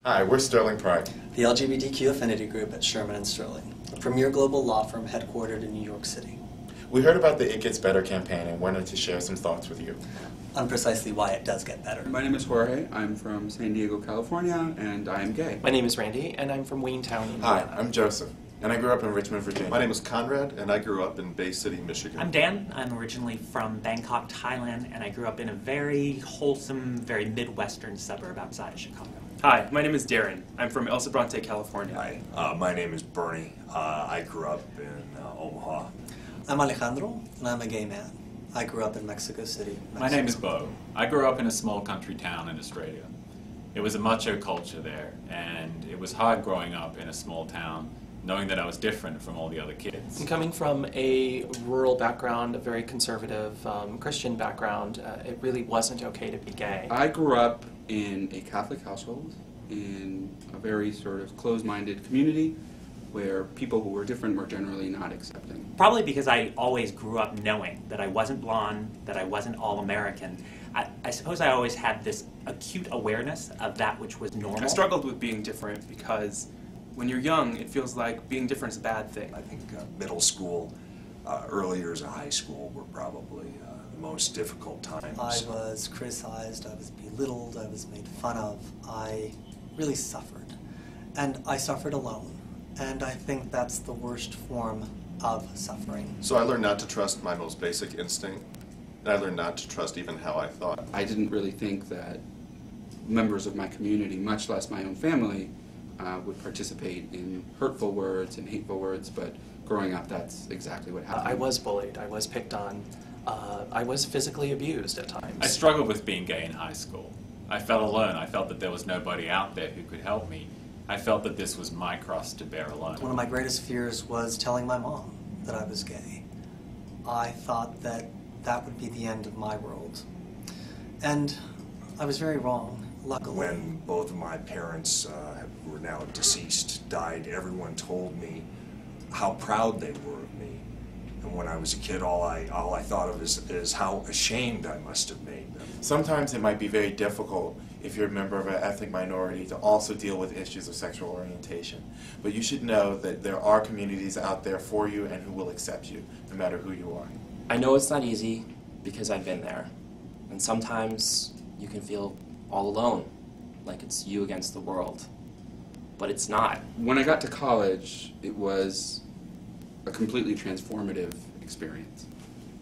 Hi, we're Sterling Pride. The LGBTQ affinity group at Shearman and Sterling, a premier global law firm headquartered in New York City. We heard about the It Gets Better campaign and wanted to share some thoughts with you. On precisely why it does get better. My name is Jorge. I'm from San Diego, California, and I am gay. My name is Randy, and I'm from Waynestown, Indiana. Hi, I'm Joseph, and I grew up in Richmond, Virginia. My name is Conrad, and I grew up in Bay City, Michigan. I'm Dan. I'm originally from Bangkok, Thailand, and I grew up in a very wholesome, very Midwestern suburb outside of Chicago. Hi, my name is Darren. I'm from El Sobrante, California. Hi, my name is Bernie. I grew up in Omaha. I'm Alejandro, and I'm a gay man. I grew up in Mexico City, Mexico. My name is Bo. I grew up in a small country town in Australia. It was a macho culture there, and it was hard growing up in a small town, knowing that I was different from all the other kids. Coming from a rural background, a very conservative Christian background, it really wasn't okay to be gay. I grew up in a Catholic household, in a very sort of closed-minded community, where people who were different were generally not accepting. Probably because I always grew up knowing that I wasn't blonde, that I wasn't all-American. I suppose I always had this acute awareness of that which was normal. I struggled with being different because when you're young, it feels like being different is a bad thing. I think middle school, early years of high school were probably the most difficult times. I was criticized, I was belittled, I was made fun of. I really suffered. And I suffered alone. And I think that's the worst form of suffering. So I learned not to trust my most basic instinct, and I learned not to trust even how I thought. I didn't really think that members of my community, much less my own family, would participate in hurtful words and hateful words, but growing up, that's exactly what happened. I was bullied, I was picked on, I was physically abused at times. I struggled with being gay in high school. I felt alone. I felt that there was nobody out there who could help me. I felt that this was my cross to bear alone. One of my greatest fears was telling my mom that I was gay. I thought that that would be the end of my world. And I was very wrong, luckily. When both of my parents, who are now deceased, died, everyone told me how proud they were of me. And when I was a kid, all I thought of is how ashamed I must have made them. Sometimes it might be very difficult if you're a member of an ethnic minority to also deal with issues of sexual orientation. But you should know that there are communities out there for you and who will accept you, no matter who you are. I know it's not easy because I've been there. And sometimes you can feel all alone, like it's you against the world. But it's not. When I got to college, it was a completely transformative experience.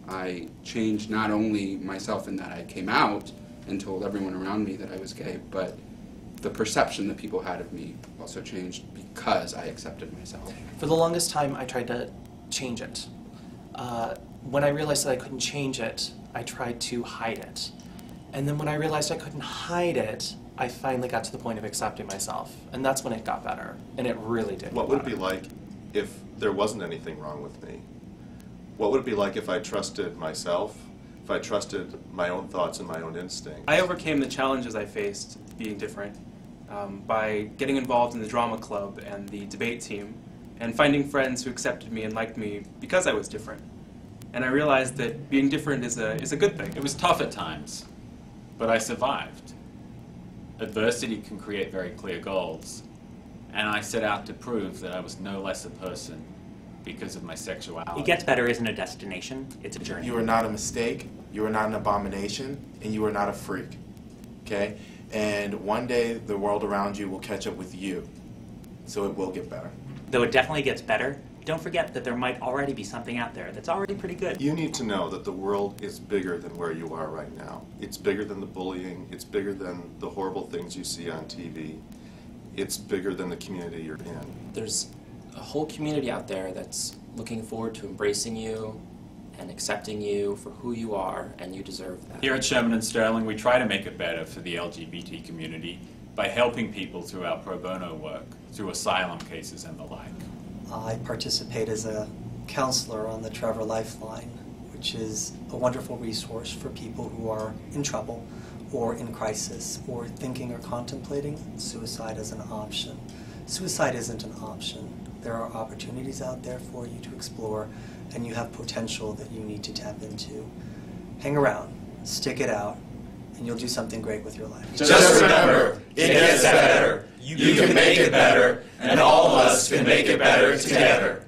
I changed not only myself in that I came out and told everyone around me that I was gay, but the perception that people had of me also changed because I accepted myself. For the longest time, I tried to change it. When I realized that I couldn't change it, I tried to hide it. And then when I realized I couldn't hide it, I finally got to the point of accepting myself. And that's when it got better. And it really did. What would it be like if there wasn't anything wrong with me? What would it be like if I trusted myself, if I trusted my own thoughts and my own instincts? I overcame the challenges I faced being different by getting involved in the drama club and the debate team and finding friends who accepted me and liked me because I was different. And I realized that being different is a good thing. It was tough at times, but I survived. Adversity can create very clear goals, and I set out to prove that I was no less a person because of my sexuality. It Gets Better isn't a destination, it's a journey. You are not a mistake, you are not an abomination, and you are not a freak, okay? And one day the world around you will catch up with you, so it will get better. Though it definitely gets better, don't forget that there might already be something out there that's already pretty good. You need to know that the world is bigger than where you are right now. It's bigger than the bullying, it's bigger than the horrible things you see on TV. It's bigger than the community you're in. There's a whole community out there that's looking forward to embracing you and accepting you for who you are, and you deserve that. Here at Shearman and Sterling, we try to make it better for the LGBT community by helping people through our pro bono work, through asylum cases and the like. I participate as a counselor on the Trevor Lifeline, which is a wonderful resource for people who are in trouble or in crisis or thinking or contemplating suicide as an option. Suicide isn't an option. There are opportunities out there for you to explore, and you have potential that you need to tap into. Hang around, stick it out, and you'll do something great with your life. Just remember, it gets better. You You can make it better, and all of us can make it better together.